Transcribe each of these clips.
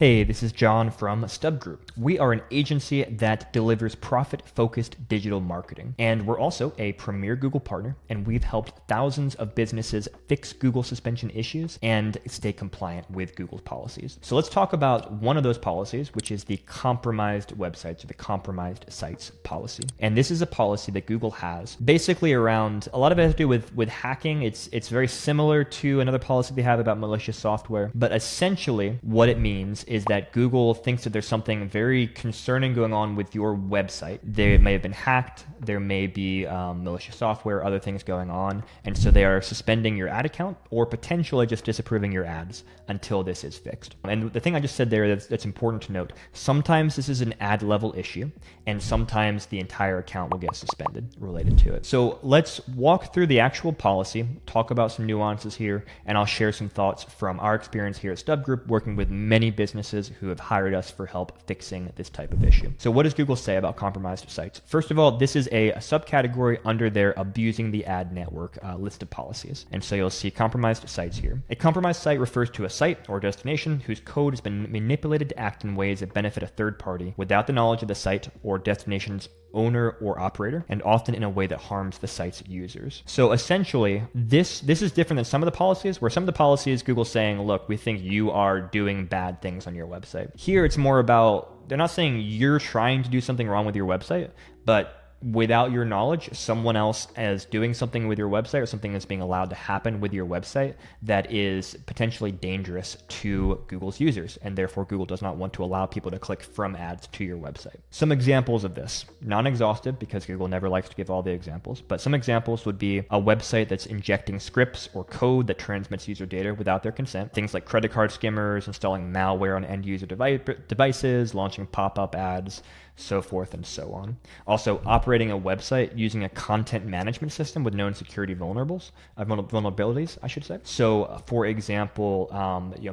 Hey, this is John from StubGroup. We are an agency that delivers profit-focused digital marketing, and we're also a premier Google partner, and we've helped thousands of businesses fix Google suspension issues and stay compliant with Google's policies. So let's talk about one of those policies, which is the compromised websites or the compromised sites policy. And this is a policy that Google has basically around, a lot of it has to do with hacking. It's very similar to another policy they have about malicious software, but essentially what it means is that Google thinks that there's something very concerning going on with your website. They may have been hacked, there may be malicious software, other things going on, and so they are suspending your ad account or potentially just disapproving your ads until this is fixed. And the thing I just said there that's important to note, sometimes this is an ad level issue, and sometimes the entire account will get suspended related to it. So let's walk through the actual policy, talk about some nuances here, and I'll share some thoughts from our experience here at StubGroup working with many businesses who have hired us for help fixing this type of issue. So what does Google say about compromised sites? First of all, this is a subcategory under their abusing the ad network list of policies. And so you'll see compromised sites here. A compromised site refers to a site or destination whose code has been manipulated to act in ways that benefit a third party without the knowledge of the site or destination's owner or operator, and often in a way that harms the site's users. So essentially, this is different than some of the policies, where some of the policies Google's saying, look, we think you are doing bad things on your website. Here it's more about, they're not saying you're trying to do something wrong with your website, but without your knowledge, someone else is doing something with your website or something that's being allowed to happen with your website that is potentially dangerous to Google's users, and therefore Google does not want to allow people to click from ads to your website. Some examples of this, non-exhaustive because Google never likes to give all the examples, but some examples would be a website that's injecting scripts or code that transmits user data without their consent, things like credit card skimmers, installing malware on end user devices, launching pop-up ads, so forth and so on. Also, operating a website using a content management system with known security vulnerabilities, I should say. So, for example,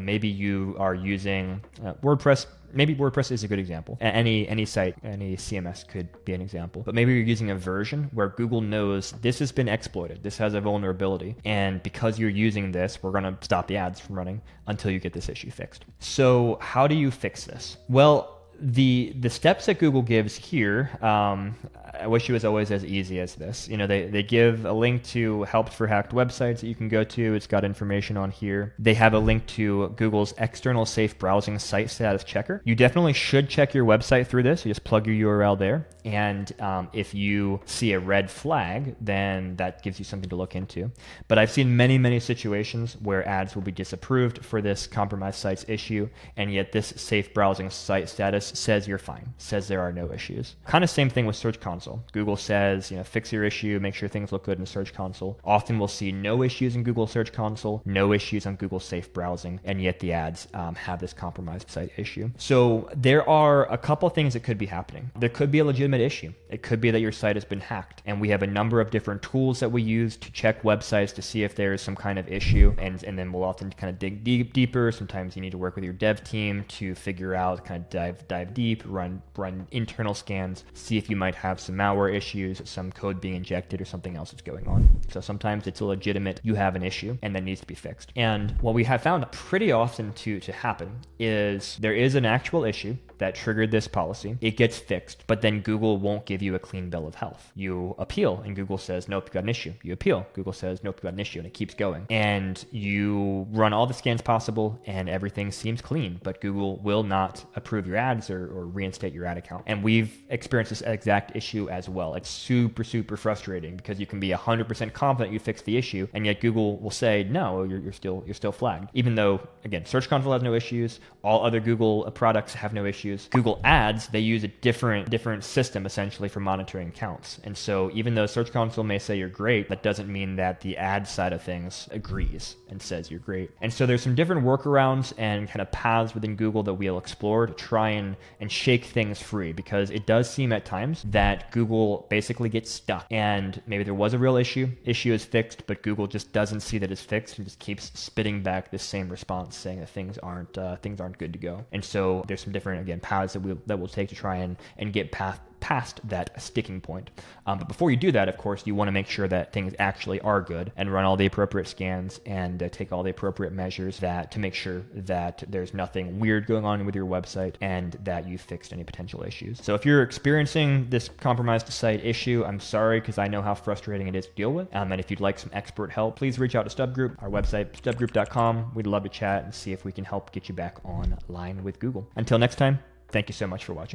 maybe you are using WordPress. Maybe WordPress is a good example. Any site, any CMS could be an example. But maybe you're using a version where Google knows this has been exploited. This has a vulnerability. And because you're using this, we're going to stop the ads from running until you get this issue fixed. So how do you fix this? Well, the steps that Google gives here, I wish it was always as easy as this. They give a link to help for hacked websites that you can go to. It's got information on here. They have a link to Google's external safe browsing site status checker. You definitely should check your website through this. You just plug your URL there. And if you see a red flag, then that gives you something to look into. But I've seen many, many situations where ads will be disapproved for this compromised sites issue, and yet this safe browsing site status says you're fine, says there are no issues. Kind of same thing with Search Console. Google says, fix your issue, make sure things look good in Search Console. Often we'll see no issues in Google Search Console, no issues on Google Safe Browsing, and yet the ads have this compromised site issue. So there are a couple things that could be happening. There could be a legitimate issue. It could be that your site has been hacked, and we have a number of different tools that we use to check websites to see if there is some kind of issue, and then we'll often kind of dig deeper. Sometimes you need to work with your dev team to figure out, kind of dive deep, run internal scans, see if you might have some malware issues, some code being injected, or something else that's going on. So sometimes it's a legitimate, you have an issue and that needs to be fixed. And what we have found pretty often to happen is there is an actual issue that triggered this policy. It gets fixed, but then Google won't give you a clean bill of health. You appeal and Google says, nope, you got an issue. You appeal, Google says, nope, you got an issue, and it keeps going. And you run all the scans possible and everything seems clean, but Google will not approve your ads or reinstate your ad account. And we've experienced this exact issue as well. It's super, super frustrating because you can be 100% confident you fixed the issue, and yet Google will say, no, you're still flagged. Even though, again, Search Console has no issues, all other Google products have no issues. Google Ads, they use a different system essentially for monitoring accounts. And so even though Search Console may say you're great, that doesn't mean that the ad side of things agrees and says you're great. And so there's some different workarounds and kind of paths within Google that we'll explore to try and shake things free, because it does seem at times that Google basically gets stuck and maybe there was a real issue is fixed, but Google just doesn't see that it's fixed and just keeps spitting back this same response saying that things aren't good to go. And so there's some different, again, paths that we'll take to try and get past that sticking point. But before you do that, of course, you want to make sure that things actually are good and run all the appropriate scans and take all the appropriate measures to make sure that there's nothing weird going on with your website and that you fixed any potential issues. So if you're experiencing this compromised site issue, I'm sorry, because I know how frustrating it is to deal with. And if you'd like some expert help, please reach out to StubGroup, our website, stubgroup.com. We'd love to chat and see if we can help get you back online with Google. Until next time, thank you so much for watching.